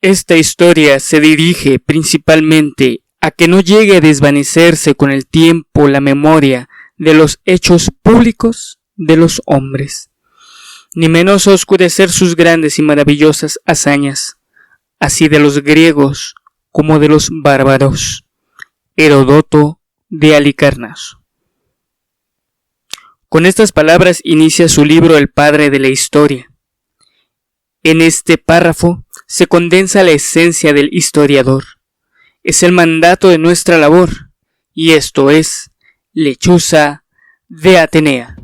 Esta historia se dirige principalmente a que no llegue a desvanecerse con el tiempo la memoria de los hechos públicos de los hombres, ni menos a oscurecer sus grandes y maravillosas hazañas, así de los griegos como de los bárbaros. Heródoto de Halicarnaso. Con estas palabras inicia su libro El padre de la historia. En este párrafo se condensa la esencia del historiador. Es el mandato de nuestra labor, y esto es Lechuza de Atenea.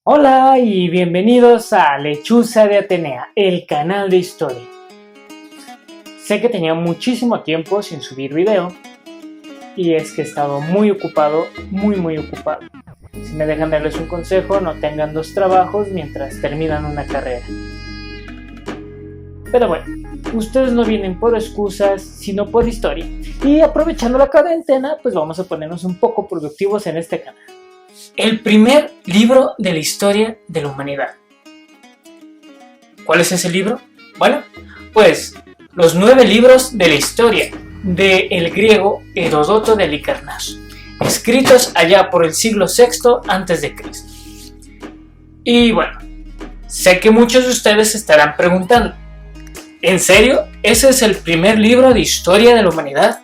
Hola y bienvenidos a Lechuza de Atenea, el canal de historia. Sé que tenía muchísimo tiempo sin subir video y es que he estado muy ocupado. Si me dejan darles un consejo, no tengan dos trabajos mientras terminan una carrera. Pero bueno, ustedes no vienen por excusas, sino por historia. Y aprovechando la cuarentena, pues vamos a ponernos un poco productivos en este canal. El primer libro de la historia de la humanidad. ¿Cuál es ese libro? Bueno, pues los 9 libros de la historia del griego Heródoto de Halicarnaso, escritos allá por el siglo VI a.C. Y bueno, sé que muchos de ustedes se estarán preguntando, ¿en serio? ¿Ese es el primer libro de historia de la humanidad?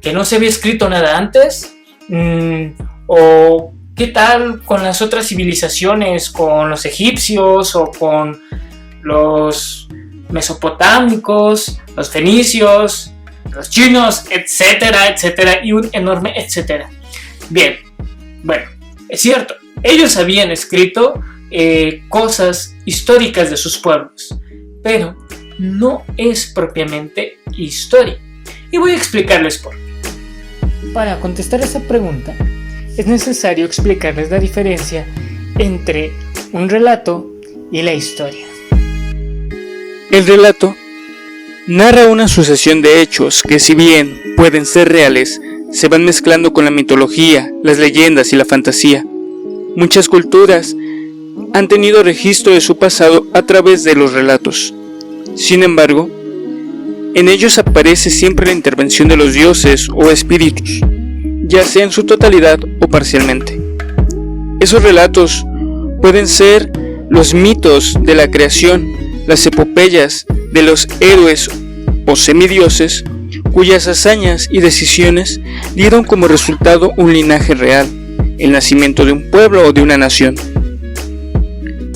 ¿Que no se había escrito nada antes? ¿O qué tal con las otras civilizaciones, con los egipcios o con los mesopotámicos, los fenicios, los chinos, etcétera, etcétera, y un enorme etcétera? Bien, bueno, es cierto, ellos habían escrito cosas históricas de sus pueblos, pero no es propiamente historia. Y voy a explicarles por qué. Para contestar esa pregunta, es necesario explicarles la diferencia entre un relato y la historia. El relato narra una sucesión de hechos que, si bien pueden ser reales, se van mezclando con la mitología, las leyendas y la fantasía. Muchas culturas han tenido registro de su pasado a través de los relatos. Sin embargo, en ellos aparece siempre la intervención de los dioses o espíritus, ya sea en su totalidad o parcialmente. Esos relatos pueden ser los mitos de la creación, las epopeyas de los héroes o semidioses, cuyas hazañas y decisiones dieron como resultado un linaje real, el nacimiento de un pueblo o de una nación.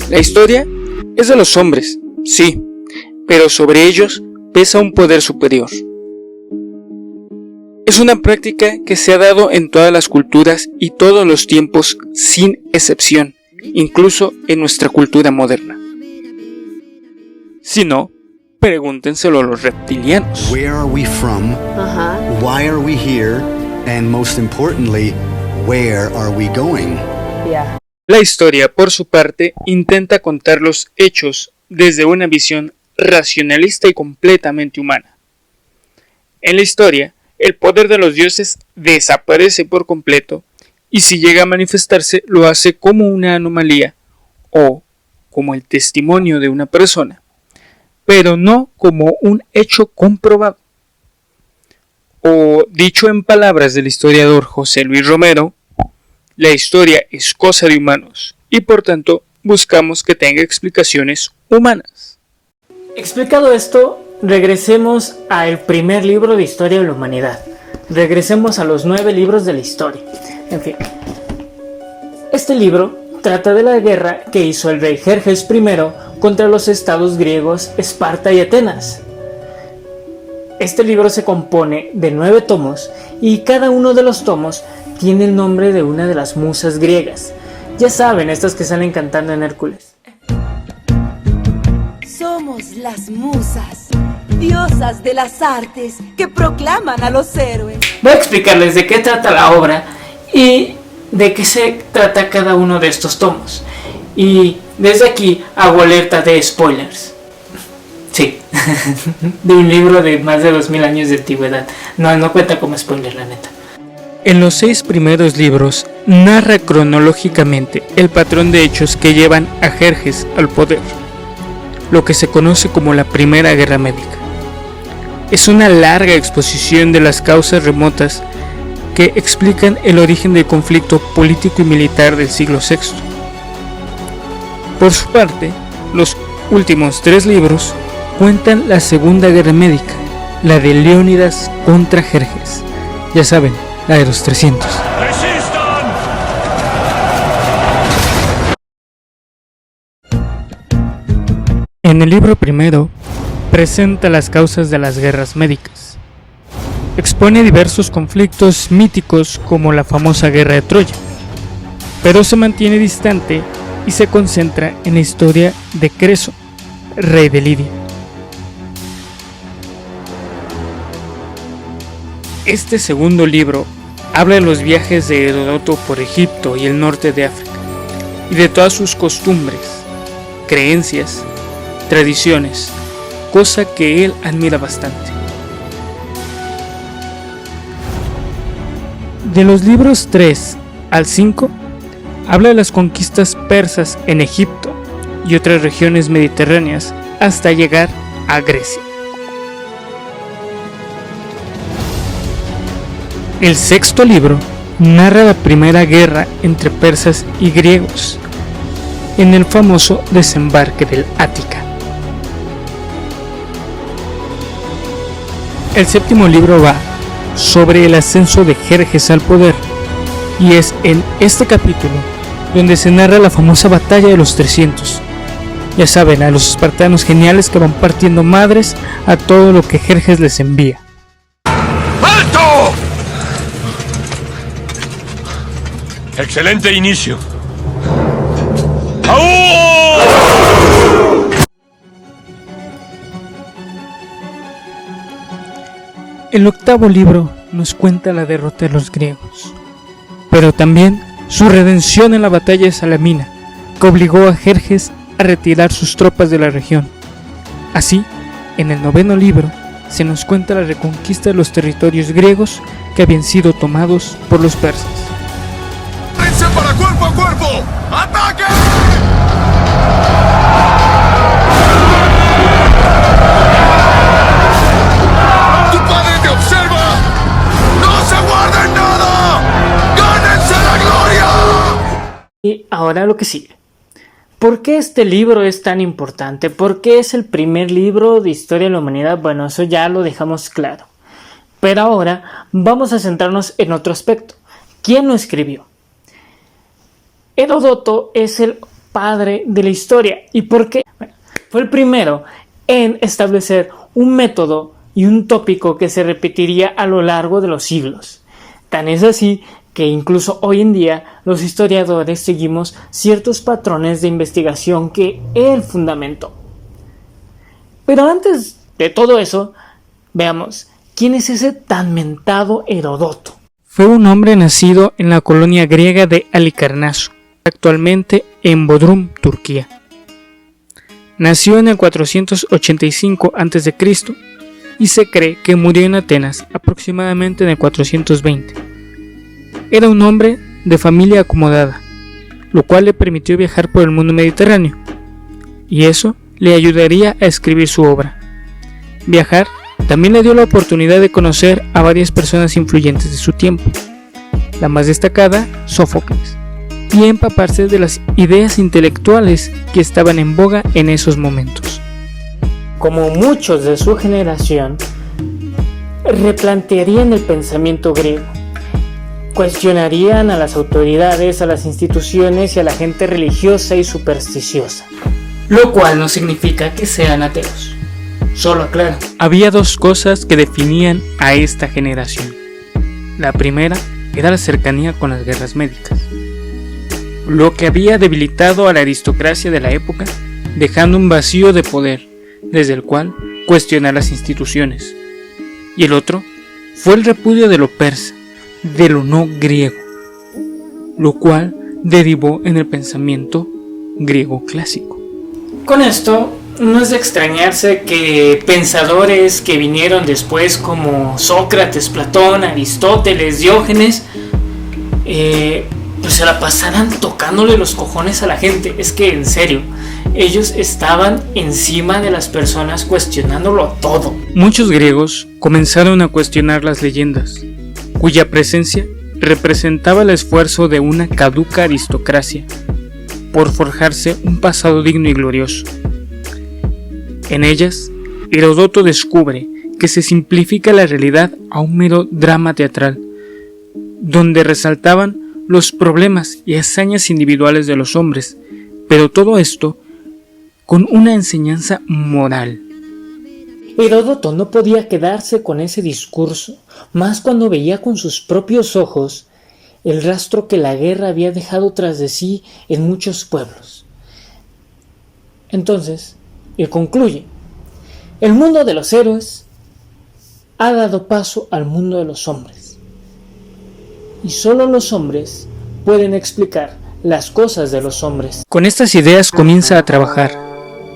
La historia es de los hombres, sí, pero sobre ellos pesa un poder superior. Es una práctica que se ha dado en todas las culturas y todos los tiempos sin excepción, incluso en nuestra cultura moderna. Si no, pregúntenselo a los reptilianos. Where are we from? Why are we here? And most importantly, where are we going? La historia, por su parte, intenta contar los hechos desde una visión racionalista y completamente humana. En la historia, el poder de los dioses desaparece por completo, y si llega a manifestarse lo hace como una anomalía o como el testimonio de una persona, pero no como un hecho comprobado. O, dicho en palabras del historiador José Luis Romero, la historia es cosa de humanos y por tanto buscamos que tenga explicaciones humanas. Explicado esto, regresemos al primer libro de historia de la humanidad. Regresemos a los 9 libros de la historia. En fin, este libro trata de la guerra que hizo el rey Jerjes I contra los estados griegos Esparta y Atenas. Este libro se compone de 9 tomos y cada uno de los tomos tiene el nombre de una de las musas griegas. Ya saben, estas que salen cantando en Hércules. Somos las musas, diosas de las artes que proclaman a los héroes. Voy a explicarles de qué trata la obra y de qué se trata cada uno de estos tomos. Y desde aquí hago alerta de spoilers. Sí, de un libro de más de 2000 años de antigüedad. No cuenta como spoiler, la neta. En los 6 primeros libros narra cronológicamente el patrón de hechos que llevan a Jerjes al poder, lo que se conoce como la Primera Guerra Médica. Es una larga exposición de las causas remotas que explican el origen del conflicto político y militar del siglo VI. Por su parte, los últimos 3 libros cuentan la Segunda Guerra Médica, la de Leónidas contra Jerjes. Ya saben, la de los 300. En el libro primero, presenta las causas de las guerras médicas. Expone diversos conflictos míticos como la famosa guerra de Troya, pero se mantiene distante y se concentra en la historia de Creso, rey de Lidia. Este segundo libro habla de los viajes de Heródoto por Egipto y el norte de África, y de todas sus costumbres, creencias, tradiciones, cosa que él admira bastante. De los libros 3 al 5, habla de las conquistas persas en Egipto y otras regiones mediterráneas hasta llegar a Grecia. El sexto libro narra la primera guerra entre persas y griegos en el famoso desembarque del Ática. El séptimo libro va sobre el ascenso de Jerjes al poder, y es en este capítulo donde se narra la famosa batalla de los 300. Ya saben, a los espartanos geniales que van partiendo madres a todo lo que Jerjes les envía. ¡Alto! Excelente inicio. ¡Aú! El octavo libro nos cuenta la derrota de los griegos, pero también su redención en la batalla de Salamina, que obligó a Jerjes a retirar sus tropas de la región. Así, en el noveno libro, se nos cuenta la reconquista de los territorios griegos que habían sido tomados por los persas. ¡Prepárense para cuerpo a cuerpo! ¡Ataque! ¡Tu padre te observa! ¡No se guarden nada! ¡Gánense la gloria! Y ahora lo que sigue. ¿Por qué este libro es tan importante? ¿Por qué es el primer libro de historia de la humanidad? Bueno, eso ya lo dejamos claro. Pero ahora vamos a centrarnos en otro aspecto. ¿Quién lo escribió? Heródoto es el padre de la historia. ¿Y por qué? Bueno, fue el primero en establecer un método y un tópico que se repetiría a lo largo de los siglos. Tan es así que incluso hoy en día los historiadores seguimos ciertos patrones de investigación que él fundamentó. Pero antes de todo eso, veamos, ¿quién es ese tan mentado Heródoto? Fue un hombre nacido en la colonia griega de Halicarnaso, actualmente en Bodrum, Turquía. Nació en el 485 a.C. y se cree que murió en Atenas aproximadamente en el 420. Era un hombre de familia acomodada, lo cual le permitió viajar por el mundo mediterráneo, y eso le ayudaría a escribir su obra. Viajar también le dio la oportunidad de conocer a varias personas influyentes de su tiempo, la más destacada, Sófocles, y empaparse de las ideas intelectuales que estaban en boga en esos momentos. Como muchos de su generación, replantearían el pensamiento griego. Cuestionarían a las autoridades, a las instituciones y a la gente religiosa y supersticiosa. Lo cual no significa que sean ateos. Solo aclaro. Había dos cosas que definían a esta generación. La primera era la cercanía con las guerras médicas, lo que había debilitado a la aristocracia de la época, dejando un vacío de poder, desde el cual cuestionar las instituciones. Y el otro fue el repudio de lo persa, de lo no griego, lo cual derivó en el pensamiento griego clásico. Con esto no es de extrañarse que pensadores que vinieron después como Sócrates, Platón, Aristóteles, Diógenes, pues se la pasaran tocándole los cojones a la gente. Es que en serio, ellos estaban encima de las personas cuestionándolo todo. Muchos griegos comenzaron a cuestionar las leyendas, cuya presencia representaba el esfuerzo de una caduca aristocracia por forjarse un pasado digno y glorioso. En ellas, Heródoto descubre que se simplifica la realidad a un mero drama teatral, donde resaltaban los problemas y hazañas individuales de los hombres, pero todo esto con una enseñanza moral. Heródoto no podía quedarse con ese discurso, más cuando veía con sus propios ojos el rastro que la guerra había dejado tras de sí en muchos pueblos. Entonces, él concluye: el mundo de los héroes ha dado paso al mundo de los hombres, y solo los hombres pueden explicar las cosas de los hombres. Con estas ideas comienza a trabajar.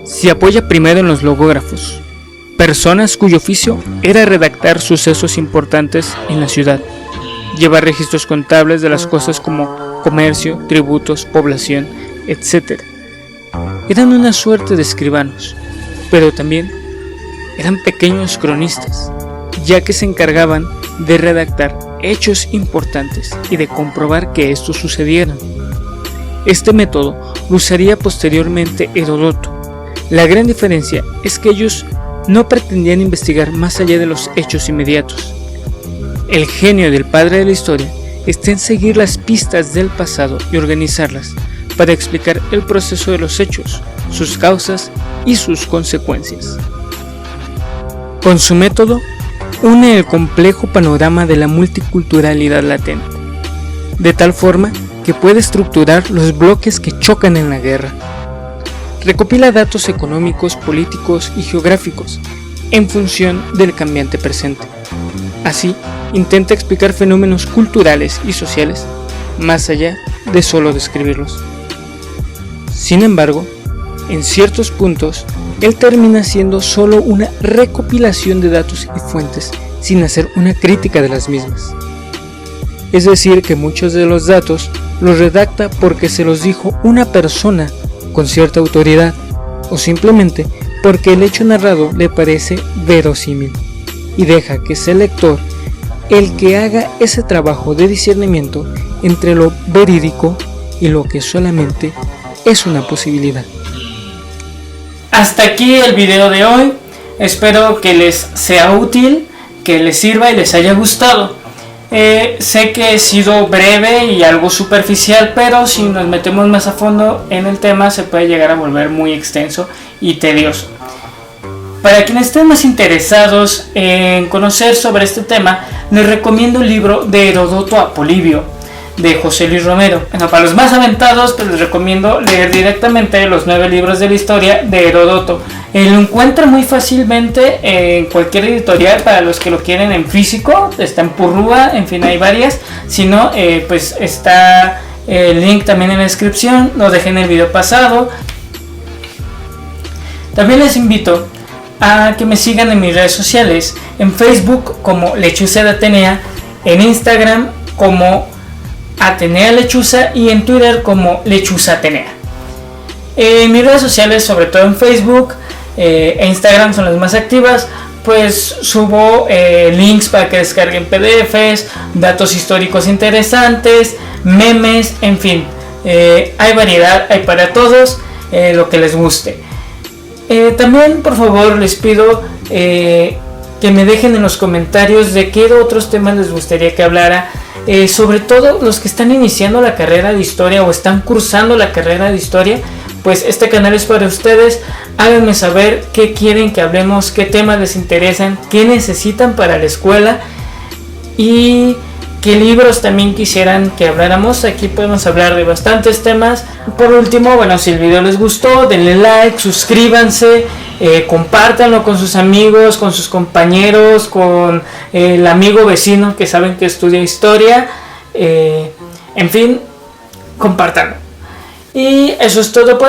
Se apoya primero en los logógrafos, personas cuyo oficio era redactar sucesos importantes en la ciudad, llevar registros contables de las cosas como comercio, tributos, población, etc. Eran una suerte de escribanos, pero también eran pequeños cronistas, ya que se encargaban de redactar hechos importantes y de comprobar que estos sucedieran. Este método lo usaría posteriormente Heródoto. La gran diferencia es que ellos no pretendían investigar más allá de los hechos inmediatos. El genio del padre de la historia está en seguir las pistas del pasado y organizarlas para explicar el proceso de los hechos, sus causas y sus consecuencias. Con su método, une el complejo panorama de la multiculturalidad latente, de tal forma que puede estructurar los bloques que chocan en la guerra. Recopila datos económicos, políticos y geográficos en función del cambiante presente. Así, intenta explicar fenómenos culturales y sociales más allá de solo describirlos. Sin embargo, en ciertos puntos, él termina siendo solo una recopilación de datos y fuentes, sin hacer una crítica de las mismas. Es decir, que muchos de los datos los redacta porque se los dijo una persona con cierta autoridad, o simplemente porque el hecho narrado le parece verosímil, y deja que sea el lector el que haga ese trabajo de discernimiento entre lo verídico y lo que solamente es una posibilidad. Hasta aquí el video de hoy. Espero que les sea útil, que les sirva y les haya gustado. Sé que he sido breve y algo superficial, pero si nos metemos más a fondo en el tema se puede llegar a volver muy extenso y tedioso. Para quienes estén más interesados en conocer sobre este tema, les recomiendo el libro de Heródoto a Polibio, de José Luis Romero. Bueno, para los más aventados, pues les recomiendo leer directamente los 9 libros de la historia de Heródoto. Lo encuentran muy fácilmente en cualquier editorial. Para los que lo quieren en físico, está en Purrúa, en fin, hay varias. Si no, pues está el link también en la descripción, lo dejé en el video pasado. También les invito a que me sigan en mis redes sociales, en Facebook como Lechuza de Atenea, en Instagram como Atenea Lechuza y en Twitter como Lechuza Atenea. En mis redes sociales, sobre todo en Facebook e Instagram son las más activas, pues subo links para que descarguen PDFs, datos históricos interesantes, memes, en fin, hay variedad, hay para todos, lo que les guste. También por favor les pido que me dejen en los comentarios de qué otros temas les gustaría que hablara, sobre todo los que están iniciando la carrera de historia o están cursando la carrera de historia. Pues este canal es para ustedes. Háganme saber qué quieren que hablemos, qué temas les interesan, qué necesitan para la escuela y qué libros también quisieran que habláramos. Aquí podemos hablar de bastantes temas. Por último, bueno, si el video les gustó, denle like, suscríbanse, compártanlo con sus amigos, con sus compañeros, con el amigo vecino que saben que estudia historia. En fin, compártanlo. Y eso es todo por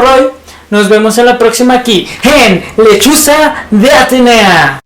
hoy. Nos vemos en la próxima aquí en Lechuza de Atenea.